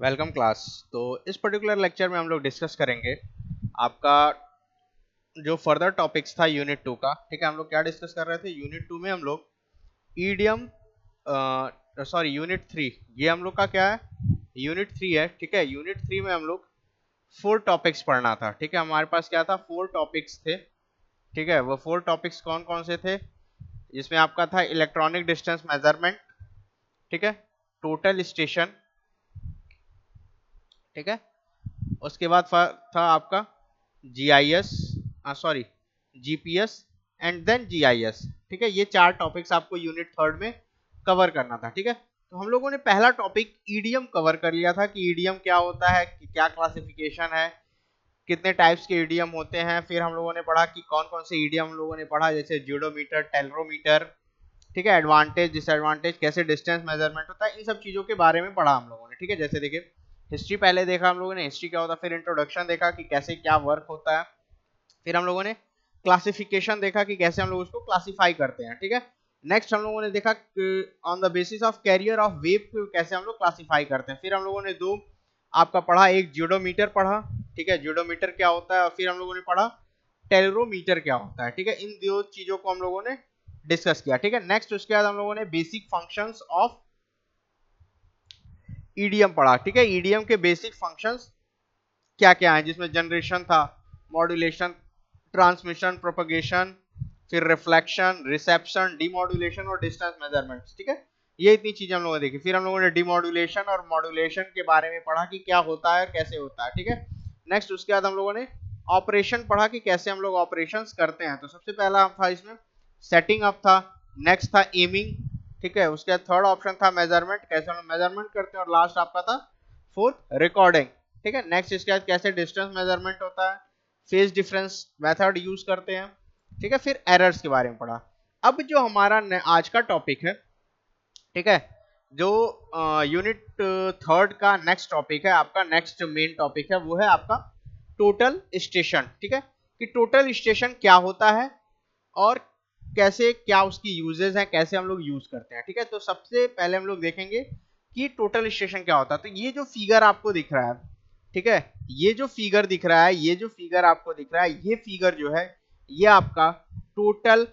Welcome class. तो इस particular lecture में हम लोग डिस्कस करेंगे आपका जो फर्दर टॉपिक्स था यूनिट 2 का। ठीक है, हम लोग क्या डिस्कस कर रहे थे यूनिट 2 में? हम लोग ईडियम सॉरी यूनिट 3, ये हम लोग का क्या है, यूनिट 3 है। ठीक है, यूनिट 3 में हम लोग 4 टॉपिक्स पढ़ना था। ठीक है, हमारे पास क्या था, 4 टॉपिक्स थे। ठीक है, वो 4 टॉपिक्स कौन कौन से थे? जिसमें आपका था इलेक्ट्रॉनिक डिस्टेंस मेजरमेंट, ठीक है, टोटल स्टेशन, ठीक है, उसके बाद था आपका GIS, sorry GPS and then GIS. ठीक है, ये 4 टॉपिक्स आपको यूनिट 3 में कवर करना था। ठीक है, तो हम लोगों ने पहला टॉपिक ईडीएम कवर कर लिया था कि ईडीएम क्या होता है, कि क्या क्लासिफिकेशन है, कितने टाइप्स के ईडीएम होते हैं। फिर हम लोगों ने पढ़ा कि कौन कौन से ईडीएम हम लोगों ने पढ़ा, जैसे ज्यूडोमीटर, टेलरोमीटर, ठीक है, एडवांटेज डिसएडवांटेज, कैसे डिस्टेंस मेजरमेंट होता है, इन सब चीजों के बारे में पढ़ा हम लोगों ने। ठीक है, जैसे देखिए हिस्ट्री पहले देखा हम लोगों ने, हिस्ट्री क्या होता है, फिर इंट्रोडक्शन देखा कि कैसे क्या वर्क होता है, फिर हम लोगों ने क्लासिफिकेशन देखा कि कैसे हम लोग उसको क्लासिफाई करते हैं। ठीक है, नेक्स्ट हम लोगों ने देखा on the basis of carrier of wave को कैसे हम लोग क्लासिफाई करते हैं। फिर हम लोगों ने दो आपका पढ़ा, एक ज्यूडोमीटर पढ़ा, ठीक है, ज्यूडोमीटर क्या होता है, और फिर हम लोगों ने पढ़ा टेलरोमीटर क्या होता है। ठीक है, इन दो चीजों को हम लोगों ने डिस्कस किया। ठीक है, नेक्स्ट उसके बाद हम लोगों ने बेसिक फंक्शंस ऑफ ईडीएम पढ़ा। ठीक है, ईडीएम के बेसिक फंक्शंस क्या क्या है, जिसमें जनरेशन था, मॉड्यूलेशन, ट्रांसमिशन, प्रोपगेशन, फिर रिफ्लेक्शन, रिसेप्शन, डीमॉड्यूलेशन और डिस्टेंस मेजरमेंट्स। ठीक है, ये इतनी चीजें हम लोगों ने देखी। फिर हम लोगों ने डीमॉड्यूलेशन और मॉड्यूलेशन के बारे में पढ़ा कि क्या होता है और कैसे होता है। ठीक है, नेक्स्ट उसके बाद हम लोगों ने ऑपरेशन पढ़ा कि कैसे हम लोग ऑपरेशंस करते हैं। तो सबसे पहला था इसमें सेटिंग अप था, नेक्स्ट था एमिंग, ठीक है, उसके बाद थर्ड ऑप्शन था मेजरमेंट, कैसे हम मेजरमेंट करते हैं, और लास्ट आपका था फोर्थ रिकॉर्डिंग। ठीक है, नेक्स्ट इसके बाद कैसे डिस्टेंस मेजरमेंट होता है, फेज डिफरेंस मेथड यूज करते हैं। ठीक है, फिर एरर्स के बारे में पढ़ा। अब जो हमारा आज का टॉपिक है, ठीक है, जो यूनिट 3 का नेक्स्ट टॉपिक है, आपका नेक्स्ट मेन टॉपिक है, वो है आपका टोटल स्टेशन। ठीक है, कि टोटल स्टेशन क्या होता है और कैसे क्या उसकी यूजेस हैं, कैसे हम लोग यूज करते हैं। ठीक है, तो सबसे पहले हम लोग देखेंगे कि टोटल स्टेशन क्या होता है। तो ये जो फिगर आपको दिख रहा है, ठीक है, ये जो फिगर दिख रहा है, ये जो फिगर आपको दिख रहा है, ये फिगर जो है, ये आपका टोटल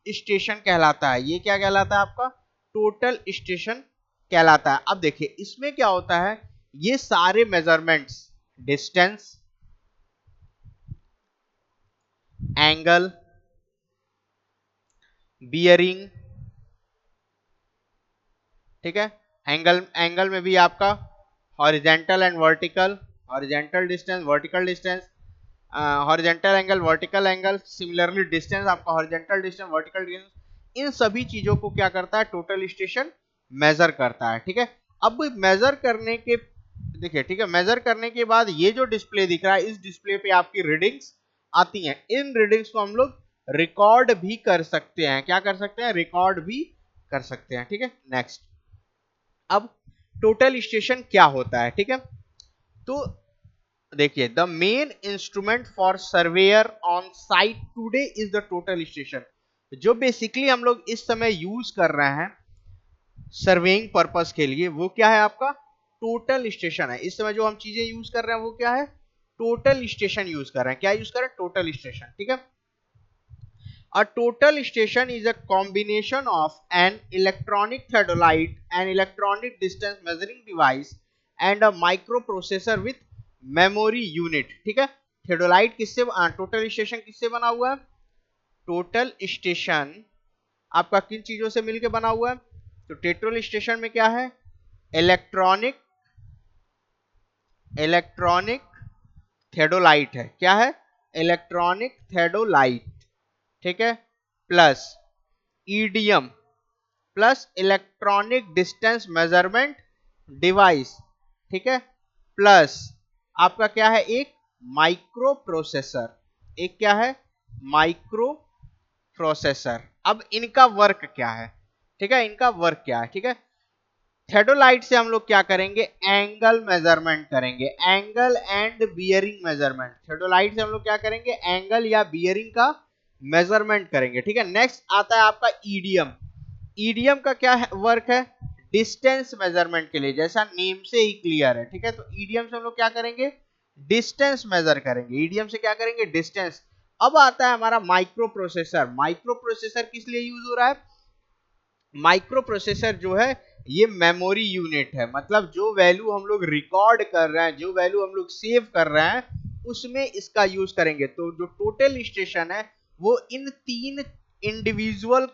स्टेशन कहलाता है। ये क्या कहलाता है? आपका टोटल स्टेशन कहलाता है। अब देखिए इसमें क्या होता है, ये सारे मेजरमेंट्स, डिस्टेंस, एंगल, बियरिंग, ठीक है, एंगल, एंगल में भी आपका horizontal and vertical, horizontal distance, vertical distance, horizontal angle, vertical angle, similarly distance आपका हॉरिजेंटल डिस्टेंस, वर्टिकल डिस्टेंस, इन सभी चीजों को क्या करता है, टोटल स्टेशन मेजर करता है। ठीक है, अब मेजर करने के, देखिए, ठीक है, मेजर करने के बाद ये जो डिस्प्ले दिख रहा है, इस डिस्प्ले पे आपकी रीडिंग्स आती हैं। इन रीडिंग्स को हम लोग रिकॉर्ड भी कर सकते हैं। क्या कर सकते हैं? रिकॉर्ड भी कर सकते हैं। ठीक है, नेक्स्ट, अब टोटल स्टेशन क्या होता है? ठीक है, तो देखिए, the main instrument for surveyor on site today is the total station. जो बेसिकली हम लोग इस समय यूज कर रहे हैं सर्वेइंग पर्पस के लिए, वो क्या है? आपका टोटल स्टेशन है। इस समय जो हम चीजें यूज कर रहे हैं वो क्या है? टोटल स्टेशन यूज कर रहे हैं। क्या यूज कर रहे हैं? Total station. ठीक है, a total station is a combination of an electronic theodolite, an electronic distance measuring device and a microprocessor with memory unit. ठीक है, theodolite किससे, टोटल स्टेशन किससे बना हुआ है? टोटल स्टेशन आपका किन चीजों से मिलकर बना हुआ है? तो टोटल स्टेशन में क्या है? इलेक्ट्रॉनिक, इलेक्ट्रॉनिक थेडोलाइट है। क्या है? Electronic theodolite. ठीक है, plus EDM, plus electronic distance measurement device. ठीक है, प्लस आपका क्या है? एक माइक्रो प्रोसेसर। एक क्या है? Micro processor. अब इनका वर्क क्या है? ठीक है, इनका वर्क क्या है? ठीक है, थेडोलाइट से हम लोग क्या करेंगे? एंगल मेजरमेंट करेंगे, angle and bearing measurement. Theodolite से हम लोग क्या करेंगे? एंगल या बियरिंग का मेजरमेंट करेंगे। ठीक है, नेक्स्ट आता है आपका ईडीएम। ईडीएम का क्या वर्क है? डिस्टेंस मेजरमेंट के लिए, जैसा नेम से ही क्लियर है, ठीक है। तो ईडीएम से हम लोग क्या करेंगे, डिस्टेंस मेजर करेंगे, ईडीएम से क्या करेंगे, डिस्टेंस। अब आता है हमारा माइक्रो प्रोसेसर। माइक्रो प्रोसेसर किस लिए यूज हो रहा है, माइक्रो प्रोसेसर जो है ये मेमोरी यूनिट है, मतलब जो वैल्यू हम लोग रिकॉर्ड कर रहे हैं, जो वैल्यू हम लोग सेव कर रहे हैं, उसमें इसका यूज करेंगे। तो जो टोटल स्टेशन है वो इन तीन इंडिविजुअल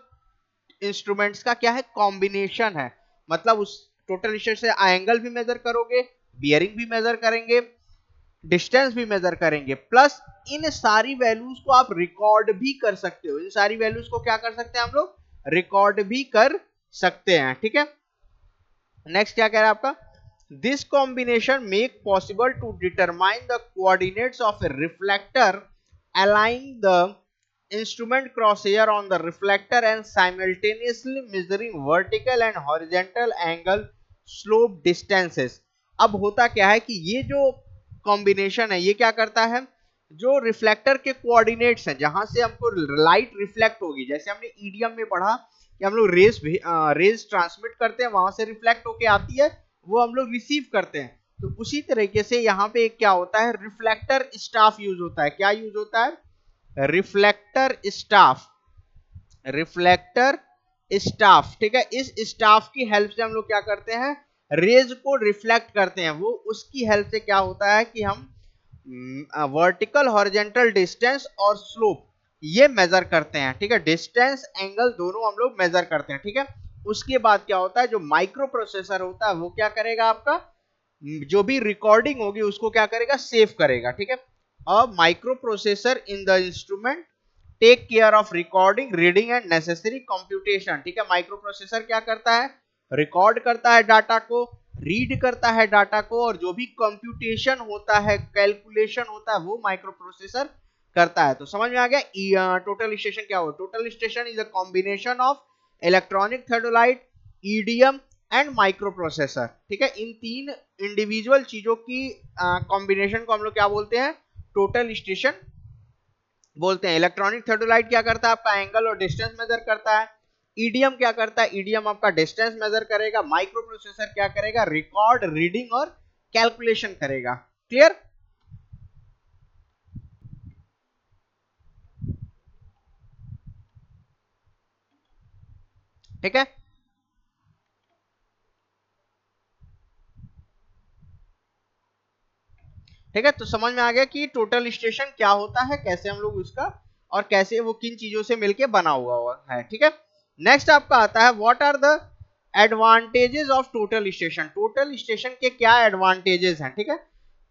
इंस्ट्रूमेंट्स का क्या है, कॉम्बिनेशन है। मतलब उस टोटल स्टेशन से एंगल भी मेजर करोगे, बियरिंग भी मेजर करेंगे, डिस्टेंस भी मेजर करेंगे, प्लस इन सारी वैल्यूज को आप रिकॉर्ड भी कर सकते हो। इन सारी वैल्यूज को क्या कर सकते हैं हम लोग, रिकॉर्ड भी कर सकते हैं, ठीक है। नेक्स्ट क्या कह रहा है आपका, this combination make possible to determine the coordinates of a reflector aligning the instrument crosshair on the reflector and simultaneously measuring vertical and horizontal angle slope distances। अब होता क्या है कि ये जो कॉम्बिनेशन है ये क्या करता है, जो रिफ्लेक्टर के कोऑर्डिनेट्स हैं जहां से हमको लाइट रिफ्लेक्ट होगी, जैसे हमने ईडीएम में पढ़ा कि हम लोग रेज ट्रांसमिट करते हैं, वहां से रिफ्लेक्ट होके आती है, वो हम लोग रिसीव करते हैं। तो उसी तरीके से यहाँ पे क्या होता है, रिफ्लेक्टर स्टाफ यूज होता है। क्या यूज होता है, रिफ्लेक्टर स्टाफ, रिफ्लेक्टर स्टाफ, ठीक है। इस स्टाफ की हेल्प से हम लोग क्या करते हैं, रेज को रिफ्लेक्ट करते हैं। वो उसकी हेल्प से क्या होता है कि हम वर्टिकल हॉरिजॉन्टल डिस्टेंस और स्लोप ये मेजर करते हैं, ठीक है। डिस्टेंस एंगल दोनों हम लोग मेजर करते हैं, ठीक है। उसके बाद क्या होता है, जो माइक्रो प्रोसेसर होता है वो क्या करेगा, आपका जो भी रिकॉर्डिंग होगी उसको क्या करेगा, सेव करेगा, ठीक है। A microprocessor in the instrument take care of recording, reading and necessary computation, ठीक है। माइक्रो प्रोसेसर क्या करता है, रिकॉर्ड करता है डाटा को, रीड करता है डाटा को, और जो भी कंप्यूटेशन होता है, कैलकुलेशन होता है, वो माइक्रो प्रोसेसर करता है। तो समझ में आ गया टोटल स्टेशन क्या हो, total station is a combination of electronic theodolite, EDM and microprocessor, ठीक है। इन तीन इंडिविजुअल चीजों की कॉम्बिनेशन को हम लोग क्या बोलते हैं, टोटल स्टेशन बोलते हैं। इलेक्ट्रॉनिक थर्डोलाइट क्या करता है, आपका एंगल और डिस्टेंस मेजर करता है। ईडीएम क्या करता है, ईडीएम आपका डिस्टेंस मेजर करेगा। माइक्रो प्रोसेसर क्या करेगा, रिकॉर्ड, रीडिंग और कैलकुलेशन करेगा। क्लियर, ठीक है। ठीक है, तो समझ में आ गया कि टोटल स्टेशन क्या होता है, कैसे हम लोग उसका, और कैसे वो किन चीजों से मिलके बना हुआ है, ठीक है। नेक्स्ट आपका आता है, what are the advantages of total station. Total station के क्या एडवांटेजेस हैं, ठीक है।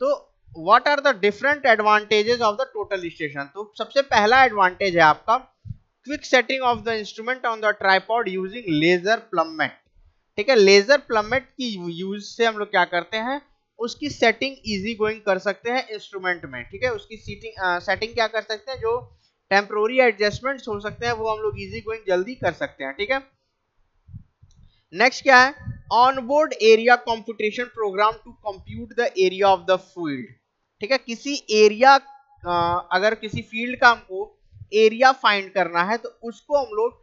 तो what are the different advantages of the total station. तो सबसे पहला एडवांटेज है आपका, quick setting of the instrument on the tripod using laser plummet, ठीक है। लेजर प्लम्बमेट की यूज से हम लोग क्या करते हैं, उसकी सेटिंग इजी गोइंग कर सकते हैं इंस्ट्रूमेंट में, ठीक है। उसकी सेटिंग क्या कर सकते हैं, जो टेम्पोररी एडजस्टमेंट्स हो सकते हैं वो हम लोग इजी गोइंग जल्दी कर सकते हैं, ठीक है। नेक्स्ट क्या है, onboard area computation program to compute the area of the field, ठीक है। किसी एरिया, अगर किसी फील्ड का हमको एरिया फाइंड करना है तो उसको हम लोग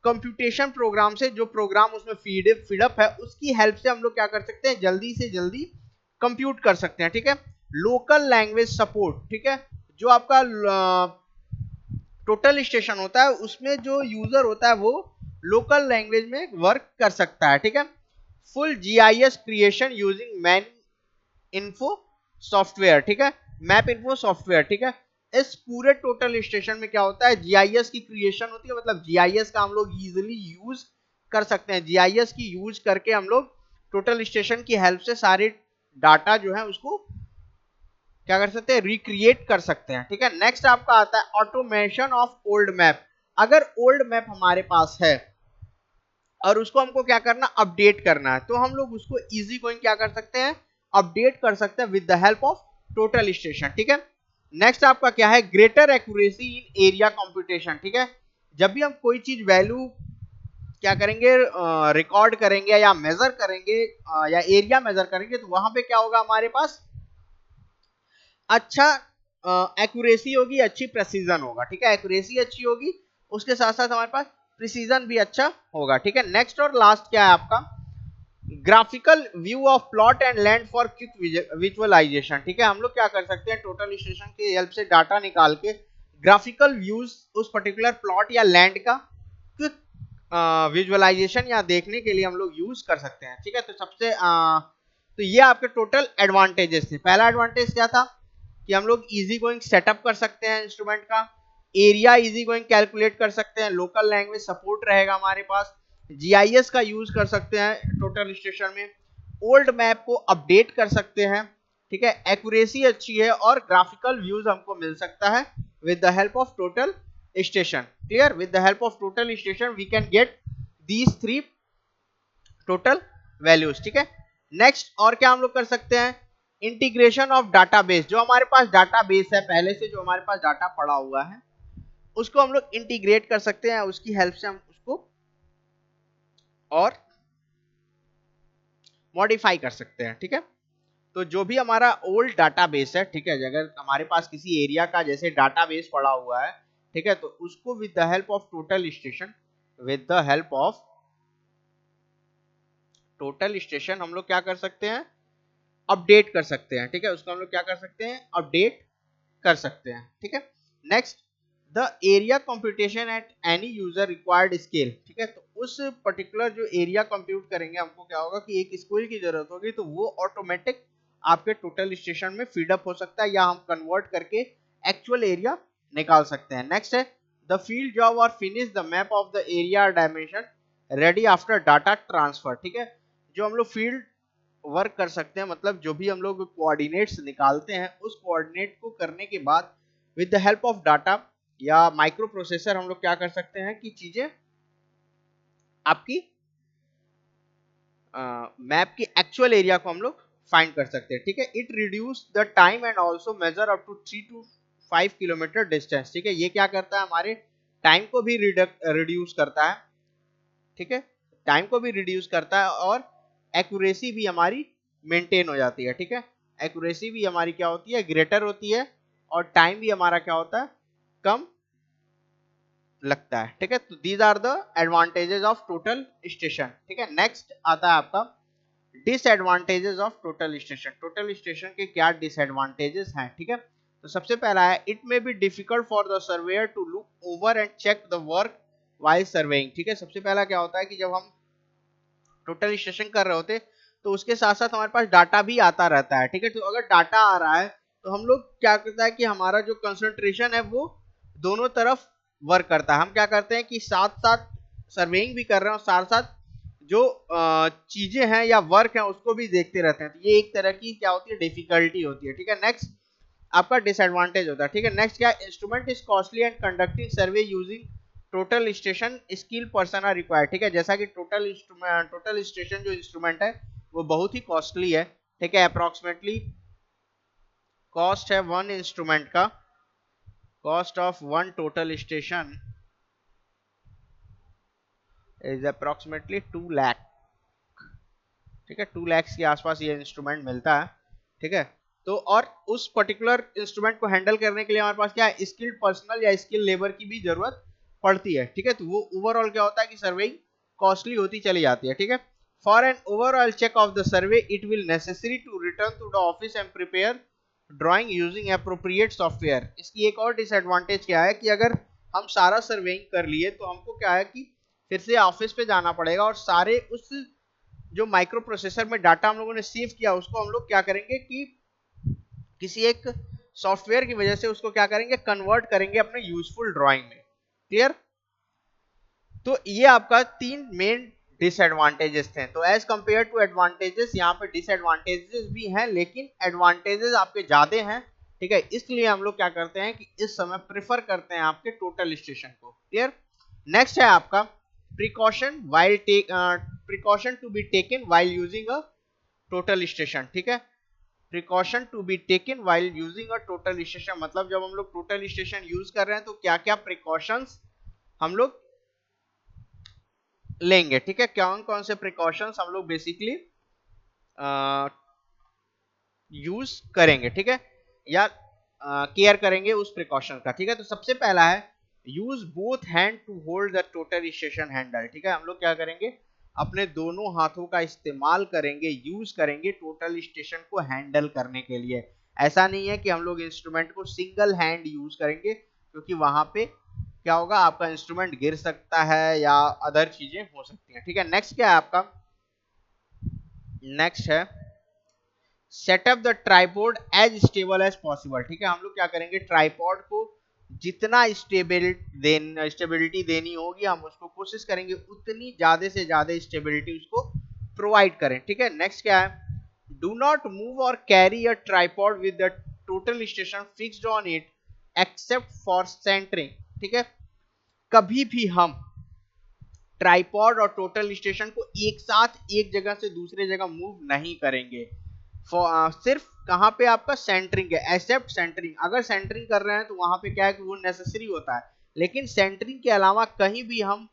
कंप्यूटेशन प्रोग्राम से, जो प्रोग्राम उसमें फीड अप है, उसकी हेल्प से हम लोग क्या कर सकते हैं, जल्दी से जल्दी कंप्यूट कर सकते हैं, ठीक है। लोकल लैंग्वेज सपोर्ट, ठीक है। जो आपका टोटल स्टेशन होता है उसमें जो यूजर होता है वो लोकल लैंग्वेज में वर्क कर सकता है, ठीक है। Full GIS creation using map info software, ठीक है, मैप इन्फो सॉफ्टवेयर, ठीक है। इस पूरे टोटल स्टेशन में क्या होता है, जीआईएस की क्रिएशन होती है, मतलब जीआईएस का हम लोग इजीली यूज कर सकते हैं। जीआईएस की यूज करके हम लोग टोटल स्टेशन की हेल्प से सारे डाटा जो है उसको क्या कर सकते हैं, रिक्रिएट कर सकते हैं, ठीक है। नेक्स्ट आपका आता है ऑटोमेशन ऑफ ओल्ड मैप। अगर ओल्ड मैप हमारे पास है और उसको हमको क्या करना, अपडेट करना है, तो हम लोग उसको इजी गोइंग क्या कर सकते हैं, अपडेट कर सकते हैं with the help of total station, ठीक है। नेक्स्ट आपका क्या है, greater accuracy in area computation, ठीक है। जब भी हम कोई चीज वैल्यू क्या करेंगे, रिकॉर्ड करेंगे या मेजर करेंगे, या एरिया मेजर करेंगे, तो वहां पे क्या होगा, हमारे पास अच्छा एक्यूरेसी होगी, अच्छी प्रेसिजन होगा, ठीक है। एक्यूरेसी अच्छी होगी, उसके साथ साथ हमारे पास प्रिसीजन भी अच्छा होगा, ठीक है। नेक्स्ट और लास्ट क्या है आपका, graphical view of plot and land for quick visualisation. ठीक है, हम लोग क्या कर सकते हैं, टोटल स्टेशन की हेल्प से डाटा निकाल के ग्राफिकल व्यूज उस पर्टिकुलर प्लॉट या लैंड का क्विक विजुअलाइजेशन या देखने के लिए हम लोग यूज कर सकते हैं। ठीक है, तो तो ये आपके टोटल एडवांटेजेस थे। पहला एडवांटेज क्या था कि हम लोग इजी गोइंग सेटअप कर सकते हैं इंस्ट्रूमेंट का, एरिया इजी गोइंग कैलकुलेट कर सकते हैं, लोकल लैंग्वेज सपोर्ट रहेगा हमारे पास, जीआईएस का यूज कर सकते हैं टोटल स्टेशन में, ओल्ड मैप को अपडेट कर सकते हैं। ठीक है, एक्यूरेसी अच्छी है और ग्राफिकल व्यूज हमको मिल सकता है with the help of total station. Clear, with the help of total station we can get these three total values. ठीक है, नेक्स्ट और क्या हम लोग कर सकते हैं, इंटीग्रेशन ऑफ डाटाबेस। जो हमारे पास डाटाबेस है पहले से, जो हमारे पास डाटा पड़ा हुआ है, उसको हम लोग इंटीग्रेट कर सकते हैं, उसकी हेल्प से हम उसको और मॉडिफाई कर सकते हैं। ठीक है, तो जो भी हमारा ओल्ड डाटाबेस है, ठीक है, अगर हमारे पास किसी एरिया का जैसे डाटाबेस पड़ा हुआ है, ठीक है, तो उसको with the help of total station, with the help of total station हम लोग क्या कर सकते हैं, अपडेट कर सकते हैं। ठीक है, उसको हम लोग क्या कर सकते हैं, अपडेट कर सकते हैं। ठीक है, next, the area computation at any user required scale. ठीक है, तो उस पर्टिकुलर जो एरिया कंप्यूट करेंगे, हमको क्या होगा कि एक स्केल की जरूरत होगी, तो वो ऑटोमेटिक आपके टोटल स्टेशन में फीडअप हो सकता है, या हम कन्वर्ट करके एक्चुअल एरिया निकाल सकते हैं। नेक्स्ट है, द फील्ड जॉब और finish the map of the area dimension ready after data transfer. ठीक है, जो हम लोग फील्ड वर्क कर सकते हैं, मतलब जो भी हम लोग कोऑर्डिनेट्स निकालते हैं, उस कोऑर्डिनेट को करने के बाद with the help of data या माइक्रो प्रोसेसर हम लोग क्या कर सकते हैं कि चीजें आपकी मैप की एक्चुअल एरिया को हम लोग फाइंड कर सकते हैं। ठीक है, it reduce the time and also measure up to 3 to 5 kilometre distance. ठीक है, ये क्या करता है, हमारे टाइम को भी रिड्यूस करता है। ठीक है, टाइम को भी रिड्यूस करता है और एक्यूरेसी भी हमारी मेंटेन हो जाती है। ठीक है, एक्यूरेसी भी हमारी क्या होती है, ग्रेटर होती है, और टाइम भी हमारा क्या होता है, कम लगता है। ठीक है, तो these are the advantages of total station. ठीक है, नेक्स्ट आता है आपका disadvantages of total station. Total station के क्या डिसएडवांटेजेस हैं। ठीक है, तो सबसे पहला है, it may be difficult for the surveyor to look over and check the work while surveying. ठीक है, सबसे पहला क्या होता है कि जब हम टोटल स्टेशन कर रहे होते, तो उसके साथ साथ हमारे पास डाटा भी आता रहता है। ठीक है, तो अगर डाटा आ रहा है, तो हम लोग क्या करता है कि हमारा जो कंसंट्रेशन है वो दोनों तरफ वर्क करता है। हम क्या करते हैं कि साथ साथ सर्वेइंग भी कर रहे हैं और साथ साथ जो चीजें हैं या वर्क है उसको भी देखते रहते हैं। तो ये एक तरह की क्या होती है, डिफिकल्टी होती है। ठीक है, नेक्स्ट आपका डिसएडवांटेज होता है। ठीक है, नेक्स्ट क्या, instrument is costly and conducting survey using total station skill person are required. ठीक है, जैसा कि टोटल स्टेशन जो इंस्ट्रूमेंट है वो बहुत ही कॉस्टली है। ठीक है, अप्रोक्सीमेटली कॉस्ट है वन इंस्ट्रूमेंट का, cost of one total station is approximately 2 lakh. ठीक है, 2 लाख के आसपास ये इंस्ट्रूमेंट मिलता है। ठीक है, तो और उस पर्टिकुलर इंस्ट्रूमेंट को हैंडल करने के लिए हमारे पास क्या है, स्किल्ड पर्सनल या स्किल लेबर की भी जरूरत पड़ती है। ठीक है, तो वो ओवरऑल क्या होता है कि सर्वेइंग कॉस्टली होती चली जाती है। ठीक है, for an overall check of the survey it will necessary to return to the office and prepare drawing using appropriate software. इसकी एक और डिसएडवांटेज क्या है कि अगर हम सारा सर्वेइंग कर लिए, तो हमको क्या है कि फिर से ऑफिस पे जाना पड़ेगा और सारे उस जो माइक्रो प्रोसेसर में डाटा हम लोगों ने सेव किया, उसको हम लोग क्या करेंगे कि किसी एक सॉफ्टवेयर की वजह से उसको क्या करेंगे, कन्वर्ट करेंगे अपने यूजफुल ड्राइंग में। क्लियर, तो ये आपका 3 मेन डिसएडवांटेजेस थे। तो एज कंपेयर टू एडवांटेजेस, यहाँ पे डिसएडवांटेजेस भी हैं, लेकिन एडवांटेजेस आपके ज्यादा हैं। ठीक है, इसलिए हम लोग क्या करते हैं कि इस समय प्रेफर करते हैं आपके टोटल स्टेशन को। क्लियर, नेक्स्ट है आपका precaution while take precaution to be taken while using a total station. ठीक है, precaution to be taken while using a total station, मतलब जब हम लोग टोटल स्टेशन यूज कर रहे हैं तो क्या क्या प्रिकॉशंस हम लोग लेंगे। ठीक है, कौन कौन से प्रिकॉशंस हम लोग बेसिकली यूज करेंगे। ठीक है, या केयर करेंगे उस प्रिकॉशन का। ठीक है, तो सबसे पहला है use both hand to hold the total station handle. ठीक है, हम लोग क्या करेंगे, अपने दोनों हाथों का इस्तेमाल करेंगे, यूज करेंगे टोटल स्टेशन को हैंडल करने के लिए। ऐसा नहीं है कि हम लोग इंस्ट्रूमेंट को सिंगल हैंड यूज करेंगे, क्योंकि वहां पे क्या होगा, आपका इंस्ट्रूमेंट गिर सकता है या अदर चीजें हो सकती हैं। ठीक है, नेक्स्ट क्या है आपका, नेक्स्ट है setup the tripod as stable as possible. ठीक है, हम लोग क्या करेंगे, ट्राइपॉड को जितना स्टेबिलिटी देनी होगी हम उसको कोशिश करेंगे उतनी ज्यादा से ज्यादा स्टेबिलिटी उसको प्रोवाइड करें। ठीक है, नेक्स्ट क्या है, do not move or carry a tripod with the total station fixed on it except for centring. ठीक है, कभी भी हम ट्राइपॉड और टोटल स्टेशन को एक साथ एक जगह से दूसरे जगह मूव नहीं करेंगे। सिर्फ कहां पे आपका सेंटरिंग है, एक्सेप्ट सेंटरिंग। अगर सेंटरिंग कर रहे हैं तो वहां पे क्या है कि वो नेसेसरी होता है, लेकिन सेंटरिंग के अलावा कहीं भी हम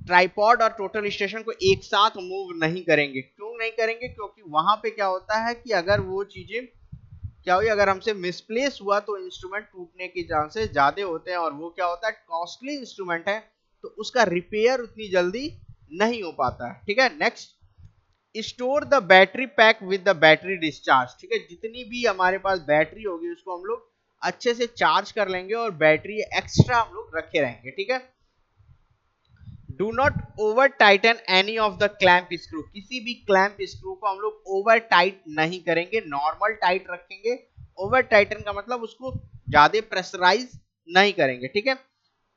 ट्राइपॉड और टोटल स्टेशन को एक साथ मूव नहीं करेंगे। क्यों नहीं करेंगे, क्योंकि वहां पे क्या होता है कि अगर वो चीजें क्या हुई, अगर हमसे मिसप्लेस हुआ तो इंस्ट्रूमेंट टूटने के चांसेस ज्यादा होते हैं, और वो क्या होता है, कॉस्टली इंस्ट्रूमेंट है तो उसका रिपेयर उतनी जल्दी नहीं हो पाता है। ठीक है, next store the battery pack with the battery discharge. ठीक है, जितनी भी हमारे पास बैटरी होगी उसको हम लोग अच्छे से चार्ज कर लेंगे और बैटरी एक्स्ट्रा हम लोग रखे रहेंगे। ठीक है, do not over tighten any of the clamp screw. किसी भी क्लैंप स्क्रू को हम लोग ओवर टाइट नहीं करेंगे, नॉर्मल टाइट रखेंगे। ओवर टाइटन का मतलब उसको ज्यादा प्रेशराइज नहीं करेंगे। ठीक है,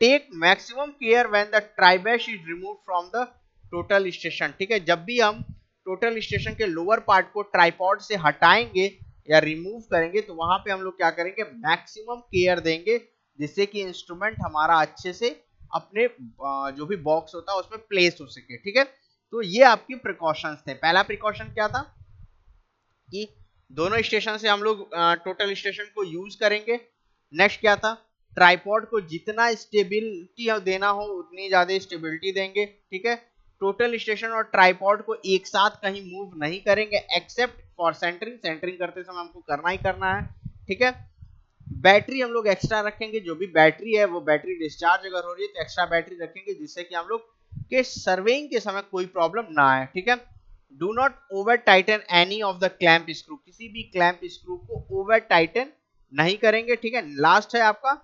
take maximum care when the tribrach is remove from the total station. ठीक है, जब भी हम टोटल स्टेशन के लोअर पार्ट को ट्राइपॉड से हटाएंगे या रिमूव करेंगे तो वहां पे हम लोग क्या करेंगे, मैक्सिमम केयर देंगे, जिससे कि इंस्ट्रूमेंट हमारा अच्छे से अपने जो भी बॉक्स होता है उसमें प्लेस हो सके। ठीक है, तो ये आपकी प्रिकॉशंस थे। पहला प्रिकॉशन क्या था कि दोनों स्टेशन से हम लोग टोटल स्टेशन को यूज करेंगे। नेक्स्ट क्या था, ट्राइपॉड को जितना स्टेबिलिटी देना हो उतनी ज्यादा स्टेबिलिटी देंगे। ठीक है, टोटल स्टेशन और ट्राइपॉड को एक साथ कहीं मूव नहीं करेंगे एक्सेप्ट फॉर सेंटरिंग। सेंटरिंग करते समय हमको करना ही करना है। ठीक है, बैटरी हम लोग एक्स्ट्रा रखेंगे, जो भी बैटरी है वो बैटरी डिस्चार्ज अगर हो रही है तो एक्स्ट्रा बैटरी रखेंगे, जिससे कि हम लोग के सर्वेइंग के समय कोई प्रॉब्लम ना आए। ठीक है, do not over tighten any of the clamp screw. किसी भी क्लैंप स्क्रू को ओवर टाइटन नहीं करेंगे। ठीक है, लास्ट है आपका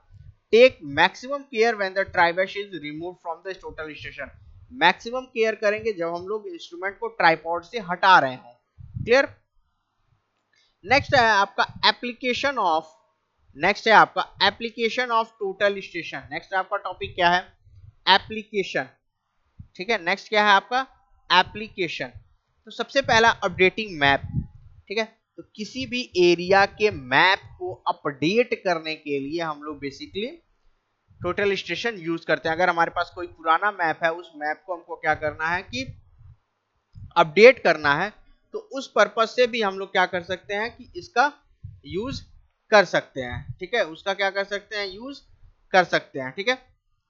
take maximum care when the tribrach is remove from the total station. Maximum care करेंगे जब हम लोग इंस्ट्रूमेंट को ट्राइपॉड से हटा रहे हो। क्लियर। नेक्स्ट है आपका एप्लीकेशन ऑफ, नेक्स्ट है आपका application of total station. Next आपका टॉपिक क्या है, एप्लीकेशन। ठीक है, नेक्स्ट क्या है आपका एप्लीकेशन। तो सबसे पहला अपडेटिंग मैप। ठीक है, तो किसी भी एरिया के मैप को अपडेट करने के लिए हम लोग बेसिकली टोटल स्टेशन यूज करते हैं। अगर हमारे पास कोई पुराना मैप है, उस मैप को हमको क्या करना है कि अपडेट करना है, तो उस पर्पज से भी हम लोग क्या कर सकते हैं कि इसका यूज कर सकते हैं। ठीक है, उसका क्या कर सकते हैं, यूज कर सकते हैं। ठीक है,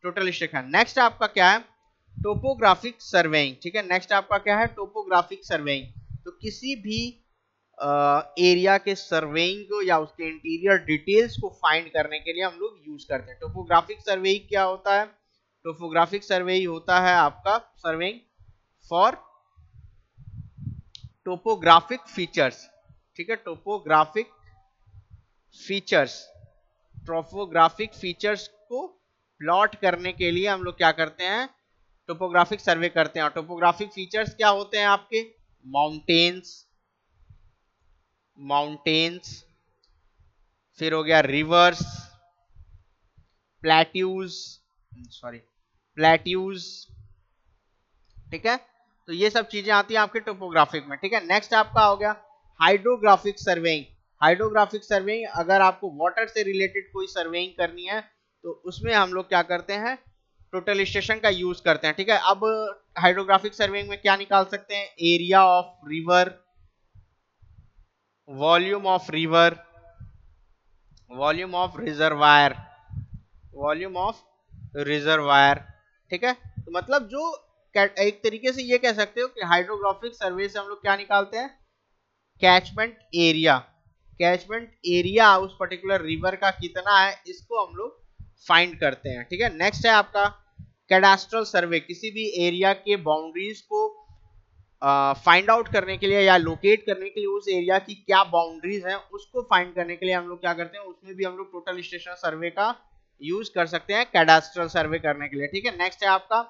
टोटल स्टेशन। नेक्स्ट आपका क्या है, टोपोग्राफिक सर्वेइंग। ठीक है, नेक्स्ट आपका क्या है, टोपोग्राफिक सर्वेइंग। तो किसी भी एरिया के सर्वेइंग को या उसके इंटीरियर डिटेल्स को फाइंड करने के लिए हम लोग यूज करते हैं। टोपोग्राफिक सर्वेइंग क्या होता है, टोपोग्राफिक सर्वेइंग होता है आपका सर्वेइंग फॉर टोपोग्राफिक फीचर्स। ठीक है, टोपोग्राफिक फीचर्स, टोपोग्राफिक फीचर्स को प्लॉट करने के लिए हम लोग क्या करते हैं, टोपोग्राफिक सर्वे करते हैं। और टोपोग्राफिक फीचर्स क्या होते हैं आपके, माउंटेन्स, माउंटेन्स, फिर हो गया रिवर्स, प्लेट्यूज, सॉरी प्लेट्यूज। ठीक है, तो ये सब चीजें आती हैं आपके टोपोग्राफिक में। ठीक है, नेक्स्ट आपका हो गया हाइड्रोग्राफिक सर्वेइंग। हाइड्रोग्राफिक सर्वेइंग, अगर आपको वाटर से रिलेटेड कोई सर्वेइंग करनी है तो उसमें हम लोग क्या करते हैं, टोटल स्टेशन का यूज करते हैं। ठीक है, अब हाइड्रोग्राफिक सर्वेइंग में क्या निकाल सकते हैं, area of river, volume of river, volume of reservoir, volume of reservoir. ठीक है, तो मतलब जो एक तरीके से ये कह सकते हो कि हाइड्रोग्राफिक सर्वे से हम लोग क्या निकालते हैं, कैचमेंट एरिया। कैचमेंट एरिया उस पर्टिकुलर रिवर का कितना है, इसको हम लोग फाइंड करते हैं। ठीक है, नेक्स्ट है आपका कैडास्ट्रल सर्वे। किसी भी एरिया के बाउंड्रीज को फाइंड आउट करने के लिए या लोकेट करने के लिए उस एरिया की क्या बाउंड्रीज हैं उसको फाइंड करने के लिए हम लोग क्या करते हैं, उसमें भी हम लोग टोटल स्टेशन सर्वे का यूज कर सकते हैं कैडास्ट्रल सर्वे करने के लिए। ठीक है, नेक्स्ट है आपका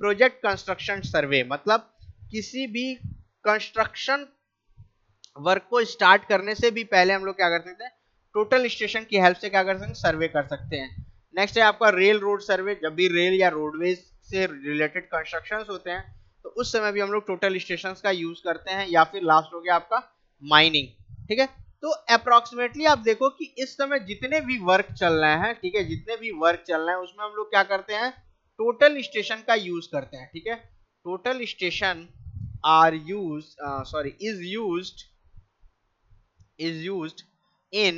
प्रोजेक्ट कंस्ट्रक्शन सर्वे, मतलब किसी भी कंस्ट्रक्शन वर्क को स्टार्ट करने से भी पहले हम लोग क्या कर सकते हैं, टोटल स्टेशन की हेल्प से क्या कर सकते हैं, सर्वे कर सकते हैं। नेक्स्ट है आपका रेल रोड सर्वे, जब भी रेल या रोडवेज से रिलेटेड कंस्ट्रक्शन होते हैं तो उस समय भी हम लोग टोटल स्टेशन का यूज करते हैं। या फिर लास्ट हो गया आपका माइनिंग। ठीक है, तो अप्रोक्सीमेटली आप देखो कि इस समय जितने भी वर्क चल रहे हैं, ठीक है, जितने भी वर्क चल रहे हैं उसमें हम लोग क्या करते हैं, टोटल स्टेशन का यूज करते हैं। ठीक है, total station are use is used in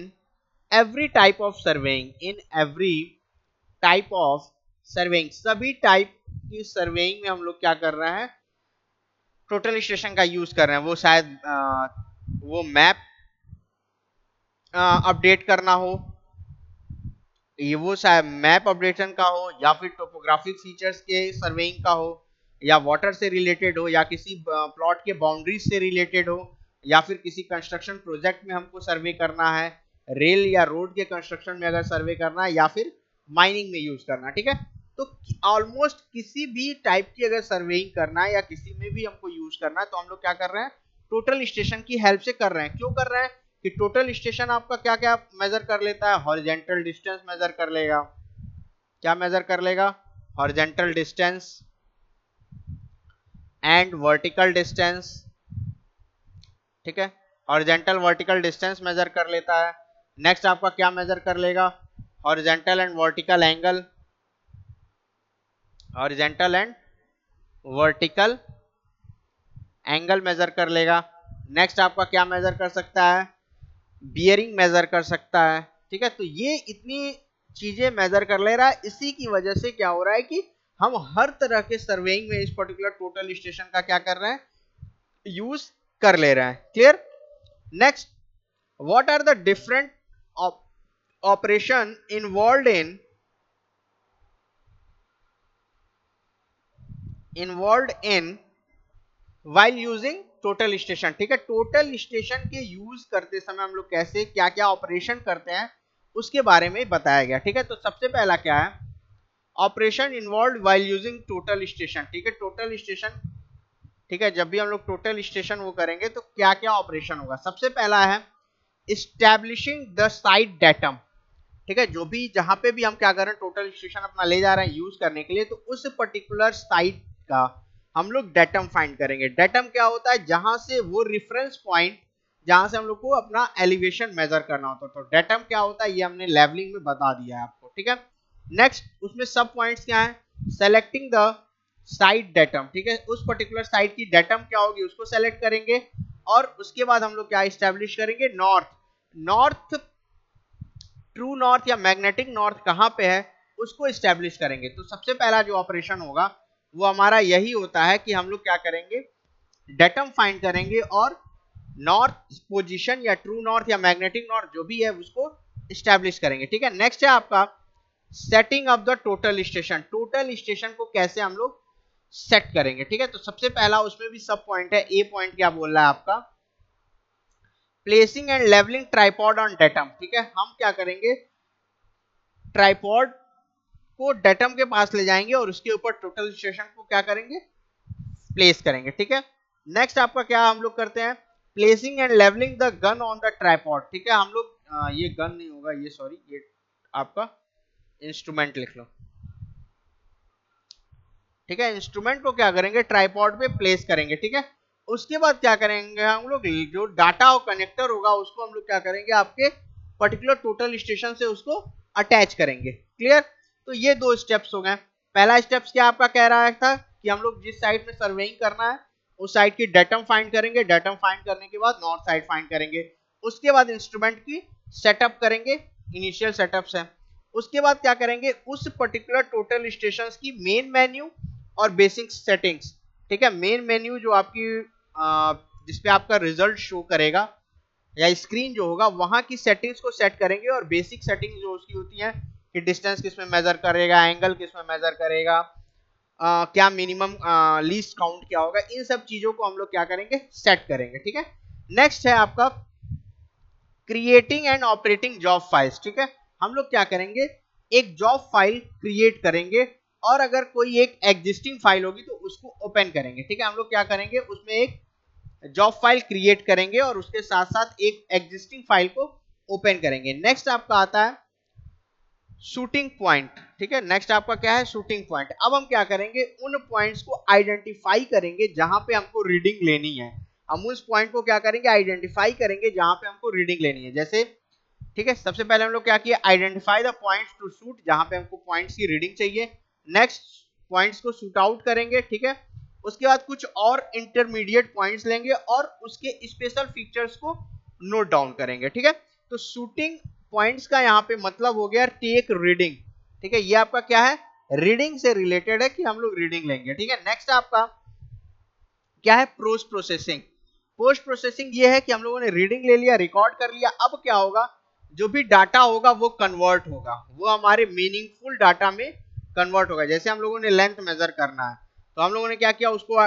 every type of surveying, सभी टाइप की सर्वेइंग में हम लोग क्या कर रहे हैं, टोटल स्टेशन का यूज कर रहे हैं। वो शायद वो मैप अपडेट करना हो, ये वो शायद मैप अपडेशन का हो, या फिर टोपोग्राफिक फीचर्स के सर्वेइंग का हो, या वाटर से रिलेटेड हो, या किसी प्लॉट के बाउंड्रीज से रिलेटेड हो, या फिर किसी कंस्ट्रक्शन प्रोजेक्ट में हमको सर्वे करना है, रेल या रोड के कंस्ट्रक्शन में अगर सर्वे करना है, या फिर माइनिंग में यूज करना। ठीक है, तो ऑलमोस्ट किसी भी टाइप की अगर सर्वेइंग करना है या किसी में भी हमको यूज करना है तो हम लोग क्या कर रहे हैं, टोटल स्टेशन की हेल्प से कर रहे हैं। क्यों कर रहे हैं कि टोटल स्टेशन आपका क्या क्या मेजर कर लेता है, हॉरिजॉन्टल डिस्टेंस मेजर कर लेगा। क्या मेजर कर लेगा, horizontal distance and vertical distance. ठीक है, हॉरिजॉन्टल वर्टिकल डिस्टेंस मेजर कर लेता है। नेक्स्ट आपका क्या मेजर कर लेगा, horizontal and vertical angle, horizontal and vertical angle measure कर लेगा। नेक्स्ट आपका क्या मेजर कर सकता है, बियरिंग मेजर कर सकता है। ठीक है, तो ये इतनी चीजें मेजर कर ले रहा है। इसी की वजह से क्या हो रहा है कि हम हर तरह के सर्वेइंग में इस पर्टिकुलर टोटल स्टेशन का क्या कर रहे हैं, यूज कर ले रहे हैं। Clear. Next, what are the different operation involve in while using total station. ठीक है, टोटल स्टेशन के यूज करते समय हम लोग कैसे क्या क्या ऑपरेशन करते हैं उसके बारे में बताया गया। ठीक है, तो सबसे पहला क्या है, operation involve while using total station. ठीक है, टोटल स्टेशन, ठीक है, जब भी हम लोग टोटल स्टेशन वो करेंगे तो क्या क्या ऑपरेशन होगा। सबसे पहला है इस्टेब्लिशिंग द साइट डेटम। ठीक है, जो भी जहां पे भी हम क्या कर रहे हैं, टोटल स्टेशन अपना ले जा रहे हैं यूज करने के लिए, तो उस पर्टिकुलर साइट का हम लोग डेटम फाइंड करेंगे। डेटम क्या होता है, जहां से वो रेफरेंस पॉइंट जहां से हम लोग को अपना एलिवेशन मेजर करना होता है। तो डेटम क्या होता है ये हमने लेवलिंग में बता दिया है आपको। ठीक है, नेक्स्ट उसमें सब पॉइंट्स क्या है, सेलेक्टिंग द साइट डेटम। ठीक है, उस पर्टिकुलर साइट की डेटम क्या होगी उसको सेलेक्ट करेंगे, और उसके बाद हम लोग क्या इस्टेब्लिश करेंगे, नॉर्थ ट्रू नॉर्थ या मैग्नेटिक नॉर्थ कहां पे है उसको इस्टेब्लिश करेंगे। तो सबसे पहला जो ऑपरेशन होगा वो हमारा यही होता है कि हम लोग क्या करेंगे, डेटम फाइंड करेंगे और नॉर्थ पोजीशन या ट्रू नॉर्थ या मैग्नेटिक नॉर्थ जो भी है उसको इस्टेब्लिश करेंगे। ठीक है, नेक्स्ट है आपका setting of the total station. Total station को कैसे हम लोग सेट करेंगे। ठीक है, तो सबसे पहला उसमें भी सब पॉइंट है। ए पॉइंट क्या बोल रहा है आपका, placing and levelling tripod on datum. ठीक है, हम क्या करेंगे, ट्राइपॉड को डेटम के पास ले जाएंगे और उसके ऊपर टोटल स्टेशन को क्या करेंगे, प्लेस करेंगे। ठीक है, नेक्स्ट आपका क्या हम लोग करते हैं, placing and levelling the gun on the tripod. ठीक है, हम लोग ये गन नहीं होगा, ये सॉरी, ये आपका इंस्ट्रूमेंट लिख लो। ठीक है, इंस्ट्रूमेंट को क्या करेंगे, ट्राइपॉड पे प्लेस करेंगे। ठीक है, उसके बाद क्या करेंगे हम लोग, जो डाटा और कनेक्टर होगा उसको हम लोग क्या करेंगे, आपके पर्टिकुलर टोटल स्टेशन से उसको अटैच करेंगे। क्लियर। तो ये दो स्टेप्स हो गए। पहला स्टेप्स क्या आपका कह रहा था कि हम लोग जिस साइड में सर्वेइंग करना है उस साइड की डेटम फाइंड करेंगे, डेटम फाइंड करने के बाद नॉर्थ साइड फाइंड करेंगे, उसके बाद इंस्ट्रूमेंट की सेटअप करेंगे, इनिशियल सेटअप्स है। उसके बाद क्या करेंगे, उस पर्टिकुलर टोटल स्टेशन की मेन मेन्यू और बेसिक सेटिंग्स। ठीक है, मेन मेन्यू जो आपकी जिसपे आपका रिजल्ट शो करेगा या स्क्रीन जो होगा वहां की सेटिंग्स को सेट करेंगे, और बेसिक सेटिंग्स जो उसकी होती है कि डिस्टेंस किसमें मेजर करेगा, एंगल किसमें मेजर करेगा, क्या मिनिमम लीस्ट काउंट क्या होगा, इन सब चीजों को हम लोग क्या करेंगे, सेट करेंगे। ठीक है, नेक्स्ट है आपका creating and operating job files. ठीक है, हम लोग क्या करेंगे, एक जॉब फाइल क्रिएट करेंगे और अगर कोई एक एग्जिस्टिंग फाइल होगी तो उसको ओपन करेंगे। ठीक है, हम लोग क्या करेंगे, उसमें एक जॉब फाइल क्रिएट करेंगे और उसके साथ साथ एक एग्जिस्टिंग फाइल को ओपन करेंगे। नेक्स्ट आपका आता है शूटिंग पॉइंट। ठीक है, नेक्स्ट आपका क्या है, शूटिंग पॉइंट। अब हम क्या करेंगे, उन पॉइंट्स को आइडेंटिफाई करेंगे जहां पे हमको रीडिंग लेनी है। हम उस पॉइंट को क्या करेंगे, आइडेंटिफाई करेंगे जहां पे हमको रीडिंग लेनी है। जैसे ठीक है, सबसे पहले हम लोग क्या किया, identify the points to shoot, जहां पे हमको पॉइंट्स की रीडिंग चाहिए। नेक्स्ट पॉइंट्स को शूट आउट करेंगे। ठीक है, उसके बाद कुछ और इंटरमीडिएट पॉइंट्स लेंगे और उसके स्पेशल फीचर्स को नोट डाउन करेंगे। ठीक है, तो शूटिंग पॉइंट्स का यहाँ पे मतलब हो गया टेक रीडिंग। ठीक है, ये आपका क्या है, रीडिंग से रिलेटेड है कि हम लोग रीडिंग लेंगे। ठीक है, नेक्स्ट आपका क्या है, पोस्ट प्रोसेसिंग। पोस्ट प्रोसेसिंग ये है कि हम लोगों ने रीडिंग ले लिया, रिकॉर्ड कर लिया, अब क्या होगा, जो भी डाटा होगा वो कन्वर्ट होगा, वो हमारे मीनिंगफुल डाटा में कन्वर्ट होगा। जैसे हम लोगों ने लेंथ मेजर करना है तो हम लोगों ने क्या किया, उसको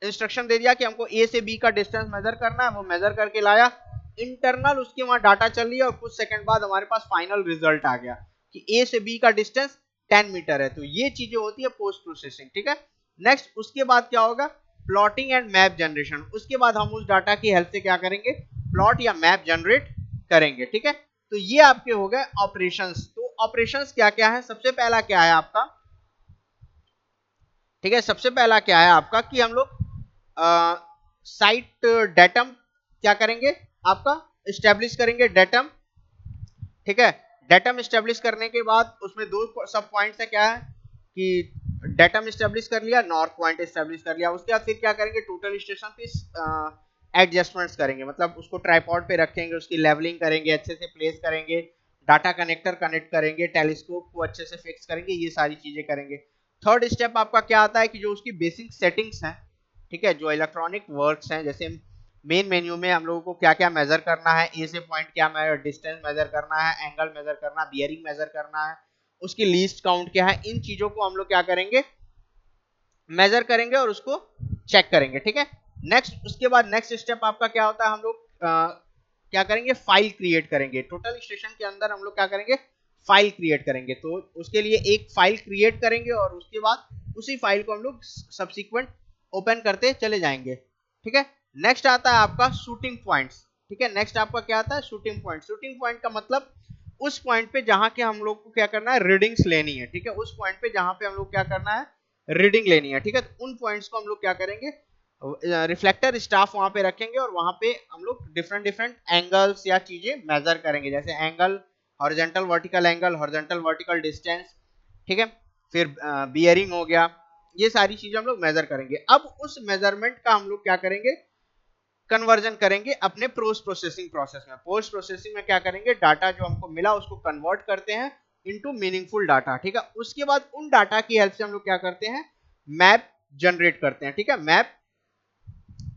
इंस्ट्रक्शन दे दिया कि हमको ए से बी का डिस्टेंस मेजर करना है, वो मेजर करके लाया, इंटरनल उसके वहां डाटा चल लिया और कुछ सेकंड बाद हमारे पास फाइनल रिजल्ट आ गया कि ए से बी का डिस्टेंस 10 मीटर है। तो ये चीजें होती है पोस्ट प्रोसेसिंग। ठीक है, नेक्स्ट उसके बाद क्या होगा, प्लॉटिंग एंड मैप जनरेशन। उसके बाद हम उस डाटा की हेल्प से क्या करेंगे, प्लॉट या मैप जनरेट करेंगे। ठीक है, तो ये आपके हो गए ऑपरेशंस। तो ऑपरेशंस क्या क्या है, सबसे पहला क्या है आपका, ठीक है, सबसे पहला क्या है आपका कि हम लोग साइट डेटम क्या करेंगे, आपका स्टैब्लिश करेंगे डेटम। ठीक है, डेटम स्टैब्लिश करने के बाद उसमें दो सब पॉइंट्स है, क्या है कि डेटम स्टैब्लिश कर लिया, नॉर्थ पॉइंट स्टैब्लिश कर लिया, उसके बाद फिर क्या करेंगे, टोटल स्टेशन पे एडजस्टमेंट्स करेंगे, मतलब उसको ट्राइपॉड पे रखेंगे, उसकी लेवलिंग करेंगे, अच्छे से प्लेस करेंगे, डाटा कनेक्टर कनेक्ट करेंगे, टेलीस्कोप को अच्छे से फिक्स करेंगे, ये सारी चीजें करेंगे। थर्ड स्टेप आपका क्या आता है कि जो उसकी बेसिक सेटिंग्स हैं, ठीक है, जो इलेक्ट्रॉनिक वर्क्स हैं, जैसे मेन मेन्यू में हम लोगों को क्या क्या मेजर करना है, ए से पॉइंट क्या डिस्टेंस मेजर करना है, एंगल मेजर करना है, बियरिंग मेजर करना है, उसकी लीस्ट काउंट क्या है, इन चीजों को हम लोग क्या करेंगे, मेजर करेंगे और उसको चेक करेंगे। ठीक है, नेक्स्ट उसके बाद नेक्स्ट स्टेप आपका क्या होता है, हम लोग क्या करेंगे, फाइल क्रिएट करेंगे। टोटल स्टेशन के अंदर हम लोग क्या करेंगे, फाइल क्रिएट करेंगे। तो उसके लिए एक फाइल क्रिएट करेंगे और उसके बाद उसी फाइल को हम लोग सब्सिक्वेंट ओपन करते चले जाएंगे। ठीक है, नेक्स्ट आता है आपका शूटिंग पॉइंट्स। ठीक है, नेक्स्ट आपका क्या आता है, शूटिंग पॉइंट। शूटिंग पॉइंट का मतलब उस पॉइंट पे जहां के हम लोग को क्या करना है, रीडिंग्स लेनी है। ठीक है, उस पॉइंट पे जहां पे हम लोग क्या करना है, रीडिंग लेनी है। ठीक है, तो उन पॉइंट्स को हम लोग क्या करेंगे, रिफ्लेक्टर स्टाफ वहां पे रखेंगे और वहां पे हम लोग डिफरेंट डिफरेंट एंगल्स या चीजें मेजर करेंगे, जैसे angle, horizontal vertical angle, horizontal vertical distance. ठीक है, फिर बियरिंग हो गया, ये सारी चीजें हम लोग मेजर करेंगे। अब उस मेजरमेंट का हम लोग क्या करेंगे, कन्वर्जन करेंगे अपने पोस्ट प्रोसेसिंग प्रोसेस में। पोस्ट प्रोसेसिंग में क्या करेंगे, डाटा जो हमको मिला उसको कन्वर्ट करते हैं इनटू मीनिंगफुल डाटा। ठीक है, उसके बाद उन डाटा की हेल्प से हम लोग क्या करते हैं, मैप जनरेट करते हैं। ठीक है, मैप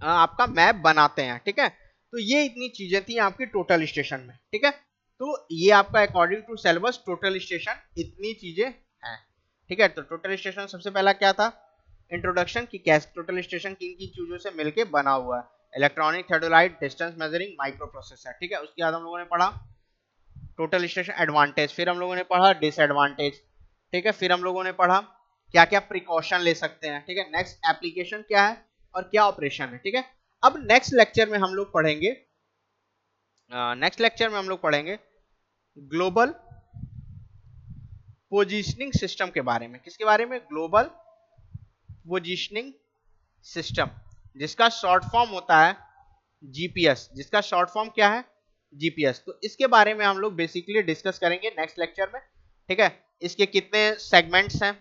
आपका मैप बनाते हैं। ठीक है, तो ये इतनी चीजें थी आपकी टोटल स्टेशन में। ठीक है, तो ये आपका according to syllabus total station इतनी चीजें हैं। ठीक है, तो टोटल स्टेशन सबसे पहला क्या था, इंट्रोडक्शन की कैसे टोटल स्टेशन किन किन चीजों से मिलके बना हुआ है, electronic theodolite, distance measuring, microprocessor. ठीक है, उसके बाद हम लोगों ने पढ़ा टोटल स्टेशन एडवांटेज, फिर हम लोगों ने पढ़ा डिसएडवांटेज। ठीक है, फिर हम लोगों ने पढ़ा क्या क्या प्रिकॉशन ले सकते हैं। ठीक है, नेक्स्ट एप्लीकेशन क्या है और क्या ऑपरेशन है। ठीक है, अब नेक्स्ट लेक्चर में हम लोग पढ़ेंगे, ग्लोबल पोजीशनिंग सिस्टम के बारे में। किसके बारे में, ग्लोबल पोजीशनिंग सिस्टम, जिसका शॉर्ट फॉर्म होता है जीपीएस। जिसका शॉर्ट फॉर्म क्या है, जीपीएस। तो इसके बारे में हम लोग बेसिकली डिस्कस करेंगे नेक्स्ट लेक्चर में। ठीक है, इसके कितने सेगमेंट्स हैं,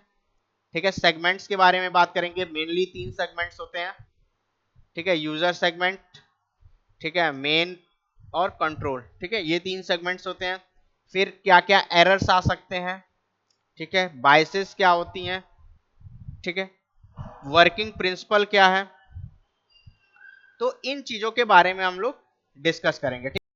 ठीक है, सेगमेंट्स के बारे में बात करेंगे। मेनली 3 सेगमेंट्स होते हैं। ठीक है, यूजर सेगमेंट, ठीक है, मेन और कंट्रोल। ठीक है, ये 3 सेगमेंट्स होते हैं। फिर क्या क्या एरर्स आ सकते हैं, ठीक है, बायसेस क्या होती हैं, ठीक है, वर्किंग प्रिंसिपल क्या है, तो इन चीजों के बारे में हम लोग डिस्कस करेंगे।